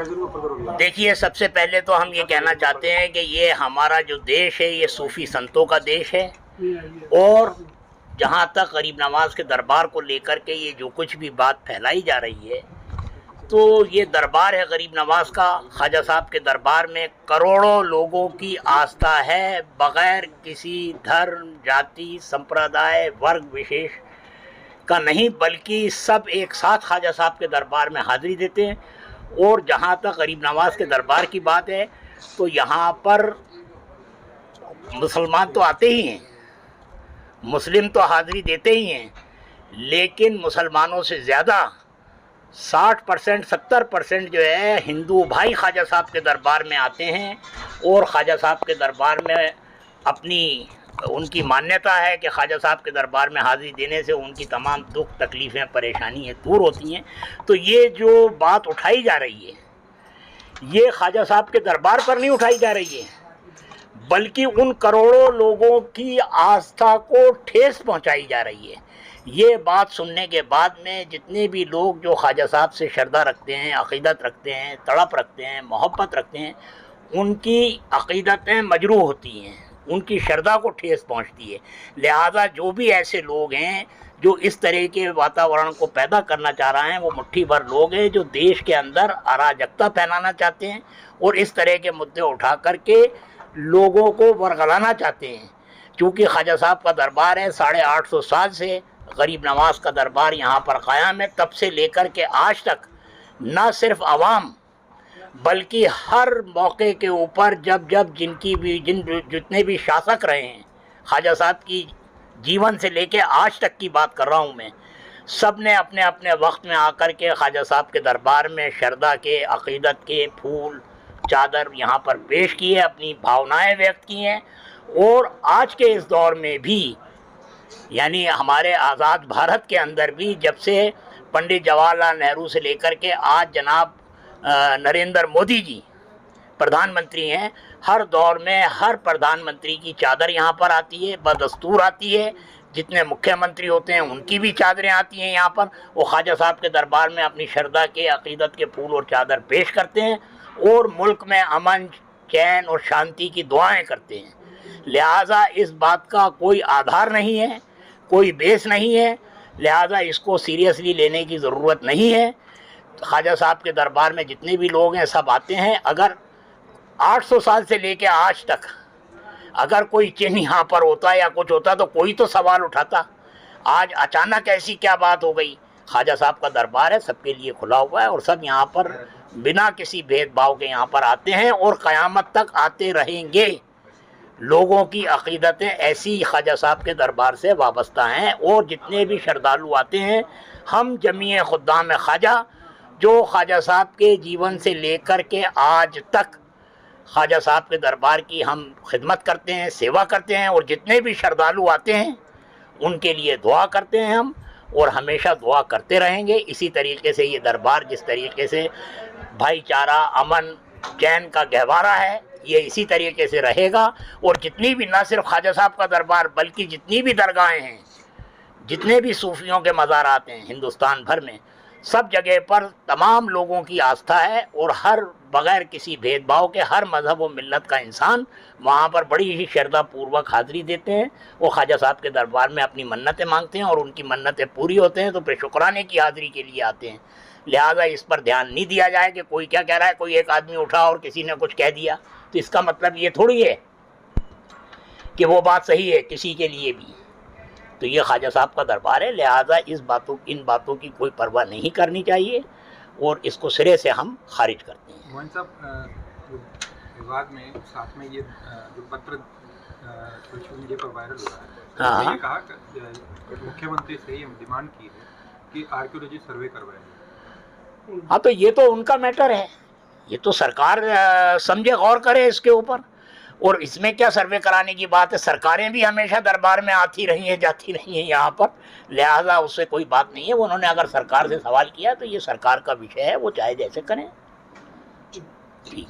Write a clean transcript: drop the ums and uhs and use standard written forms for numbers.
देखिए, सबसे पहले तो हम ये कहना चाहते हैं कि ये हमारा जो देश है ये सूफी संतों का देश है, और जहाँ तक गरीब नवाज के दरबार को लेकर के ये जो कुछ भी बात फैलाई जा रही है, तो ये दरबार है गरीब नवाज का। ख्वाजा साहब के दरबार में करोड़ों लोगों की आस्था है, बग़ैर किसी धर्म, जाति, संप्रदाय, वर्ग विशेष का नहीं, बल्कि सब एक साथ ख्वाजा साहब के दरबार में हाज़िरी देते हैं। और जहाँ तक गरीब नवाज के दरबार की बात है, तो यहाँ पर मुसलमान तो आते ही हैं, मुस्लिम तो हाज़िरी देते ही हैं, लेकिन मुसलमानों से ज़्यादा 60% 70% जो है हिंदू भाई ख्वाजा साहब के दरबार में आते हैं। और ख्वाजा साहब के दरबार में उनकी मान्यता है कि ख्वाजा साहब के दरबार में हाज़िरी देने से उनकी तमाम दुख, तकलीफ़ें, परेशानियाँ दूर होती हैं। तो ये जो बात उठाई जा रही है, ये ख्वाजा साहब के दरबार पर नहीं उठाई जा रही है, बल्कि उन करोड़ों लोगों की आस्था को ठेस पहुंचाई जा रही है। ये बात सुनने के बाद में जितने भी लोग जो ख्वाजा साहब से श्रद्धा रखते हैं, अक़ीदत रखते हैं, तड़प रखते हैं, मोहब्बत रखते हैं, उनकी अक़ीदतें मजरूह होती हैं, उनकी श्रद्धा को ठेस पहुंचती है। लिहाजा जो भी ऐसे लोग हैं जो इस तरह के वातावरण को पैदा करना चाह रहे हैं, वो मुट्ठी भर लोग हैं जो देश के अंदर अराजकता फैलाना चाहते हैं और इस तरह के मुद्दे उठा करके लोगों को वरगलाना चाहते हैं। क्योंकि ख्वाजा साहब का दरबार है, 850 साल से गरीब नवाज का दरबार यहाँ पर क़ायम है। तब से लेकर के आज तक न सिर्फ आवाम, बल्कि हर मौके के ऊपर जब जितने भी शासक रहे हैं, ख्वाजा साहब की जीवन से लेके आज तक की बात कर रहा हूँ मैं, सब ने अपने अपने वक्त में आकर के ख्वाजा साहब के दरबार में श्रद्धा के, अक़ीदत के फूल, चादर यहाँ पर पेश की है, अपनी भावनाएं व्यक्त की हैं। और आज के इस दौर में भी, यानी हमारे आज़ाद भारत के अंदर भी, जब से पंडित जवाहरलाल नेहरू से लेकर के आज जनाब नरेंद्र मोदी जी प्रधानमंत्री हैं, हर दौर में हर प्रधानमंत्री की चादर यहाँ पर आती है, बदस्तूर आती है। जितने मुख्यमंत्री होते हैं उनकी भी चादरें आती हैं यहाँ पर। वो ख्वाजा साहब के दरबार में अपनी श्रद्धा के, अक़ीदत के फूल और चादर पेश करते हैं और मुल्क में अमन, चैन और शांति की दुआएं करते हैं। लिहाजा इस बात का कोई आधार नहीं है, कोई बेस नहीं है, लिहाजा इसको सीरियसली लेने की ज़रूरत नहीं है। ख्वाजा साहब के दरबार में जितने भी लोग हैं सब आते हैं। अगर 800 साल से लेकर आज तक अगर कोई चिन्ह यहाँ पर होता या कुछ होता तो कोई तो सवाल उठाता। आज अचानक ऐसी क्या बात हो गई? ख्वाजा साहब का दरबार है, सबके लिए खुला हुआ है और सब यहाँ पर बिना किसी भेदभाव के यहाँ पर आते हैं और क़यामत तक आते रहेंगे। लोगों की अक़ीदतें ऐसी ख्वाजा साहब के दरबार से वाबस्ता हैं। और जितने भी श्रद्धालु आते हैं, हम जमीए खुद्दाम ख्वाजा, जो ख्वाजा साहब के जीवन से लेकर के आज तक ख्वाजा साहब के दरबार की हम खिदमत करते हैं, सेवा करते हैं, और जितने भी श्रद्धालु आते हैं उनके लिए दुआ करते हैं हम, और हमेशा दुआ करते रहेंगे। इसी तरीके से ये दरबार जिस तरीके से भाईचारा, अमन, चैन का गहवारा है, ये इसी तरीके से रहेगा। और जितनी भी, ना सिर्फ ख्वाजा साहब का दरबार, बल्कि जितनी भी दरगाहें हैं, जितने भी सूफियों के मज़ारात हैं हिंदुस्तान भर में, सब जगह पर तमाम लोगों की आस्था है और हर बग़ैर किसी भेदभाव के हर मज़हब व मिल्लत का इंसान वहाँ पर बड़ी ही श्रद्धा पूर्वक हाज़िरी देते हैं। वो ख्वाजा साहब के दरबार में अपनी मन्नतें मांगते हैं और उनकी मन्नतें पूरी होते हैं तो फिर शुक्राने की हाज़िरी के लिए आते हैं। लिहाजा इस पर ध्यान नहीं दिया जाए कि कोई क्या कह रहा है, कोई एक आदमी उठा और किसी ने कुछ कह दिया तो इसका मतलब ये थोड़ी है कि वो बात सही है किसी के लिए भी। तो ये ख्वाजा साहब का दरबार है, लिहाजा इन बातों की कोई परवाह नहीं करनी चाहिए और इसको सिरे से हम खारिज करते हैं। मोहन साहब, विवाद में साथ में ये जो पत्र सोशल मीडिया पर वायरल हो रहा है, तो ये कहा कि मुख्यमंत्री से ही हम डिमांड की है कि आर्कियोलॉजी सर्वे करवाएं। हाँ, तो ये तो उनका मैटर है, ये तो सरकार समझे, गौर करे इसके ऊपर। और इसमें क्या सर्वे कराने की बात है? सरकारें भी हमेशा दरबार में आती रही हैं, जाती रही हैं यहाँ पर, लिहाजा उससे कोई बात नहीं है। वो उन्होंने अगर सरकार से सवाल किया तो ये सरकार का विषय है, वो चाहे जैसे करें। ठीक।